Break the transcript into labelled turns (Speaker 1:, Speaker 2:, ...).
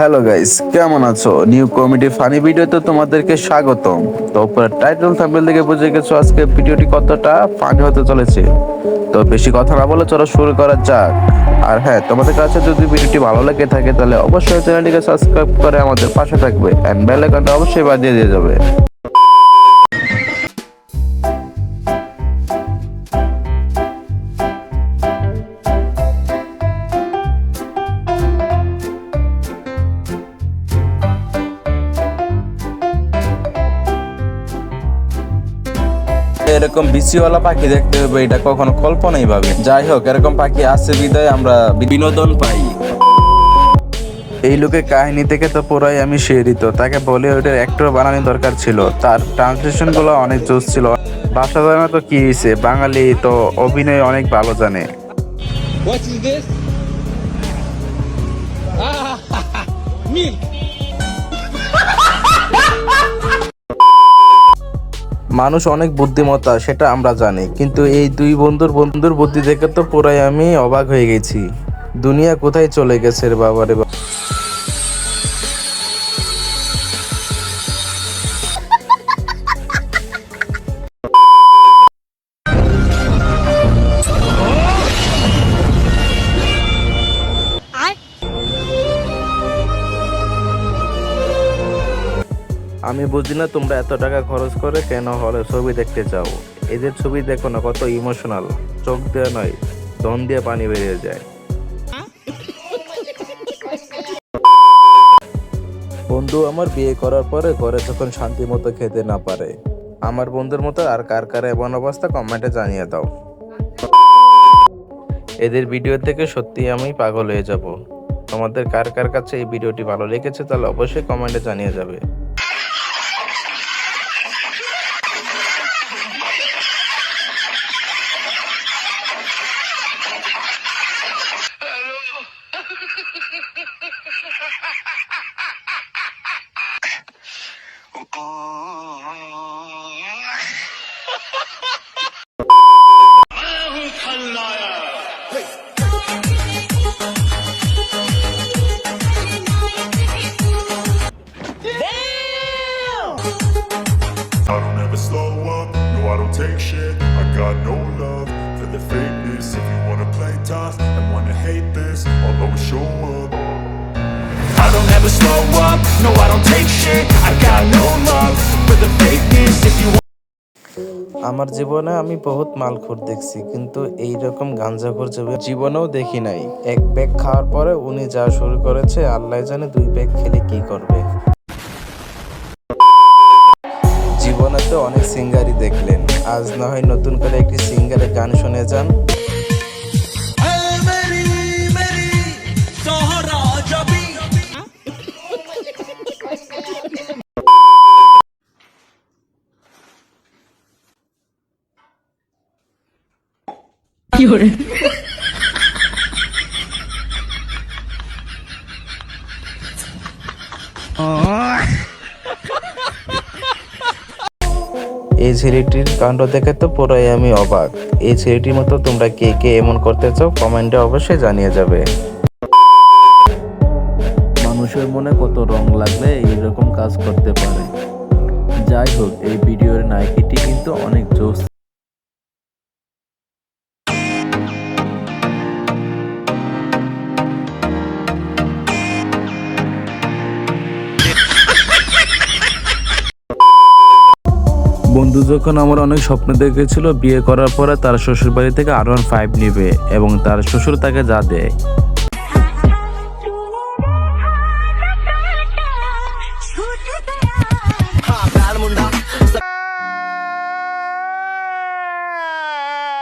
Speaker 1: Hello guys, কেমন আছো? New comedy funny ভিডিওতে তোমাদেরকে স্বাগতম। তো উপরে টাইটেল থাম্বনেল দেখে বুঝে গেছো আজকে ভিডিওটি কতটা ফানি হতে চলেছে। তো বেশি কথা না বলে চলো শুরু করা যাক। আর হ্যাঁ, তোমাদের কাছে যদি ভিডিওটি ভালো লেগে থাকে তাহলে অবশ্যই চ্যানেলটিকে সাবস্ক্রাইব করে আমাদের পাশে থাকবে এন্ড বেল আইকনটা অবশ্যই বাজিয়ে দিয়ে যাবে। এরকম বিসিওয়ালা পাখি দেখতে হবে এটা কখনো কল্পনাই ভাবে। যাই হোক, এরকম পাখি আছে বিদায় আমরা বিনোদন পাই। এই লোকের কাহিনী থেকে তো পুরাই আমি শিহরিত। তাকে বলিউডের অ্যাক্টর বানানোর দরকার ছিল। তার ট্রান্সলেশন গুলো অনেক জোস ছিল। ভাষা জানা তো কি হয়েছে, বাঙালি তো অভিনয় অনেক ভালো জানে।
Speaker 2: What is this? Milk.
Speaker 1: মানুষ অনেক বুদ্ধিমত্তা সেটা আমরা জানি, কিন্তু এই দুই বন্ধুর বুদ্ধি দেখে তো পুরাই আমি অবাক হয়ে গেছি। দুনিয়া কোথায় চলে গেছে রে বাবা রে বাবা। আমি বুঝি না তোমরা এত টাকা খরচ করে কেন হলে ছবি দেখতে চাও। এদের ছবি দেখো না, কত ইমোশনাল। চোখ দিয়ে নয়, দম দিয়ে পানি বেরিয়ে যায়। বন্ধু আমার বিয়ে করার পরে ঘরে যখন শান্তি মতো খেতে না পারে, আমার বন্ধুর মতো আর কার কার এমন অবস্থা কমেন্টে জানিয়ে দাও। এদের ভিডিও থেকে সত্যি আমি পাগল হয়ে যাব। তোমাদের কার কার কাছে এই ভিডিওটি ভালো লেগেছে তাহলে অবশ্যই কমেন্টে জানিয়ে যাবে।
Speaker 3: I don't ever slow up, no I don't take shit. I got no love for the fakeness. If you wanna play tough and wanna hate this, I'll always show up. I don't ever slow up, no I don't take shit. I got no love for the fakeness. If you
Speaker 1: আমার জীবনে আমি বহুত মালখোর দেখছি, কিন্তু এইরকম গাঞ্জাখোর জীবনেও দেখি নাই। এক ব্যাগ খাওয়ার পরে উনি যা শুরু করেছে আল্লাহ জানে 2 ব্যাগ খেলে কি করবে। জীবনে তো অনেক সিঙ্গারই দেখলেন, আজ না হয় নতুন করে একটি সিঙ্গারের গান শুনে যান। এই ছেলেটির কাণ্ড দেখে তো পুরাই আমি অবাক। এই ছেলেটির মতো তোমরা কে কে এমন করতে চাও কমেন্টে অবশ্যই জানিয়ে যাবে। মানুষের মনে কত রং লাগলে এইরকম কাজ করতে পারে। যাই হোক, এই ভিডিওর নায়িকাটি কিন্তু অনেক জোস। বন্ধু যখন আমার অনেক স্বপ্ন দেখেছিল বিয়ে করার পরে তার শ্বশুর বাড়ি থেকে R15 নিবে এবং তার শ্বশুর তাকে যা দেয়